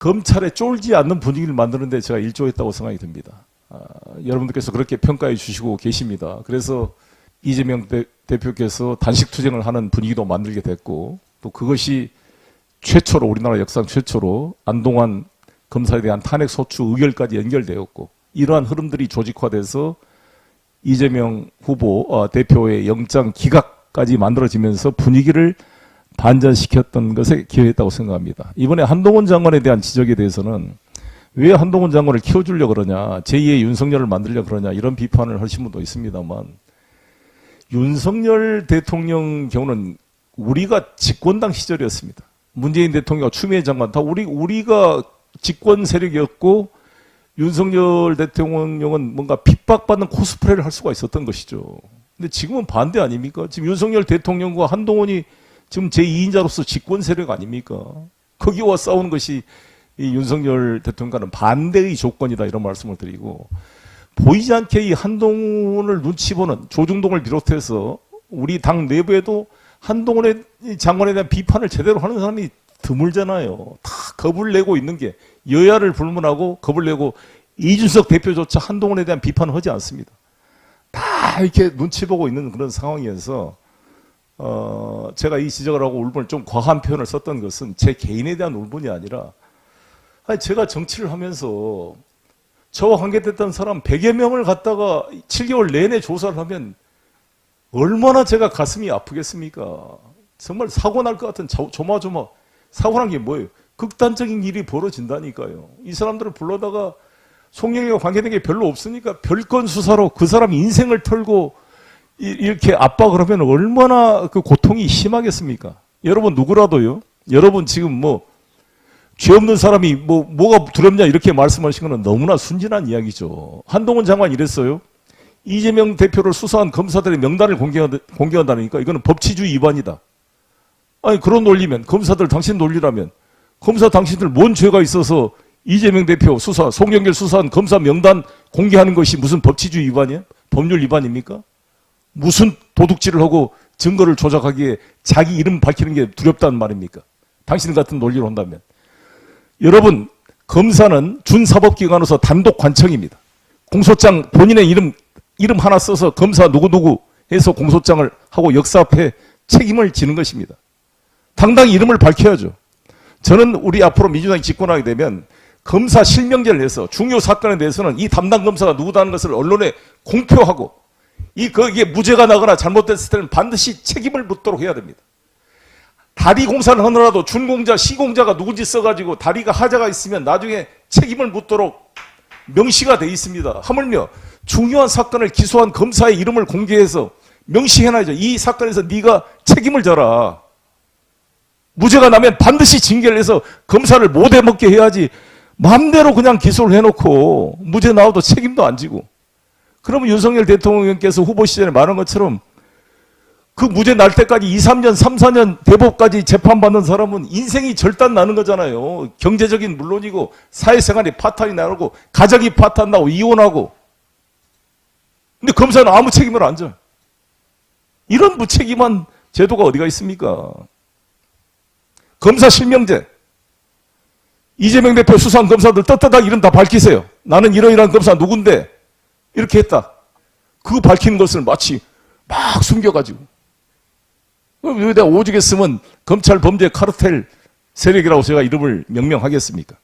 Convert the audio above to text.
검찰에 쫄지 않는 분위기를 만드는 데 제가 일조했다고 생각이 듭니다. 여러분들께서 그렇게 평가해 주시고 계십니다. 그래서 이재명 대표께서 단식 투쟁을 하는 분위기도 만들게 됐고, 또 그것이 최초로, 우리나라 역사 최초로 안동환 검사에 대한 탄핵 소추 의결까지 연결되었고, 이러한 흐름들이 조직화돼서 이재명 후보 대표의 영장 기각까지 만들어지면서 분위기를 반전시켰던 것에 기여했다고 생각합니다. 이번에 한동훈 장관에 대한 지적에 대해서는 왜 한동훈 장관을 키워주려고 그러냐, 제2의 윤석열을 만들려고 그러냐, 이런 비판을 하신 분도 있습니다만, 윤석열 대통령 경우는 우리가 집권당 시절이었습니다. 문재인 대통령과 추미애 장관 다 우리가 집권 세력이었고, 윤석열 대통령은 뭔가 핍박받는 코스프레를 할 수가 있었던 것이죠. 근데 지금은 반대 아닙니까? 지금 윤석열 대통령과 한동훈이 지금 제2인자로서 집권 세력 아닙니까? 거기와 싸우는 것이 이 윤석열 대통령과는 반대의 조건이다, 이런 말씀을 드리고, 보이지 않게 이 한동훈을 눈치 보는 조중동을 비롯해서 우리 당 내부에도 한동훈의 장관에 대한 비판을 제대로 하는 사람이 드물잖아요. 다 겁을 내고 있는 게, 여야를 불문하고 겁을 내고, 이준석 대표조차 한동훈에 대한 비판을 하지 않습니다. 다 이렇게 눈치 보고 있는 그런 상황이어서 제가 이 지적을 하고 울분을 좀 과한 표현을 썼던 것은 제 개인에 대한 울분이 아니라, 제가 정치를 하면서 저와 관계됐던 사람 100여 명을 갖다가 7개월 내내 조사를 하면 얼마나 제가 가슴이 아프겠습니까? 정말 사고 날 것 같은 조마조마. 사고란 게 뭐예요? 극단적인 일이 벌어진다니까요. 이 사람들을 불러다가 송영이와 관계된 게 별로 없으니까 별건 수사로 그 사람 인생을 털고 이렇게 압박을 하면 얼마나 그 고통이 심하겠습니까? 여러분 누구라도요. 여러분 지금 죄 없는 사람이 뭐가 두렵냐 이렇게 말씀하신 거는 너무나 순진한 이야기죠. 한동훈 장관 이랬어요. 이재명 대표를 수사한 검사들의 명단을 공개한다니까 이거는 법치주의 위반이다. 아니 그런 논리면, 검사들 당신 논리라면, 검사 당신들 뭔 죄가 있어서 이재명 대표 수사, 송영길 수사한 검사 명단 공개하는 것이 무슨 법치주의 위반이에요? 법률 위반입니까? 무슨 도둑질을 하고 증거를 조작하기에 자기 이름 밝히는 게 두렵다는 말입니까? 당신 같은 논리로 한다면. 여러분, 검사는 준사법기관으로서 단독 관청입니다. 공소장 본인의 이름 하나 써서 검사 누구누구 해서 공소장을 하고 역사앞에 책임을 지는 것입니다. 당당히 이름을 밝혀야죠. 저는 우리 앞으로 민주당이 집권하게 되면 검사 실명제를 해서 중요 사건에 대해서는 이 담당 검사가 누구다는 것을 언론에 공표하고, 이게 무죄가 나거나 잘못됐을 때는 반드시 책임을 묻도록 해야 됩니다. 다리 공사를 하느라도 준공자, 시공자가 누군지 써가지고 다리가 하자가 있으면 나중에 책임을 묻도록 명시가 돼 있습니다. 하물며 중요한 사건을 기소한 검사의 이름을 공개해서 명시해놔야죠. 이 사건에서 네가 책임을 져라. 무죄가 나면 반드시 징계를 해서 검사를 못 해먹게 해야지, 마음대로 그냥 기소를 해놓고 무죄 나와도 책임도 안 지고. 그러면 윤석열 대통령께서 후보 시절에 말한 것처럼 그 무죄 날 때까지 2, 3년, 3, 4년 대법까지 재판받는 사람은 인생이 절단 나는 거잖아요. 경제적인 물론이고 사회생활이 파탄이 나고 가정이 파탄 나고 이혼하고. 근데 검사는 아무 책임을 안 져요. 이런 무책임한 제도가 어디가 있습니까? 검사 실명제. 이재명 대표 수사한 검사들 떳떳하게 이름 다 밝히세요. 나는 이러이러한 검사 누군데 이렇게 했다. 그거 밝히는 것을 마치 막 숨겨가지고. 왜 내가 오죽했으면 검찰 범죄 카르텔 세력이라고 제가 이름을 명명하겠습니까?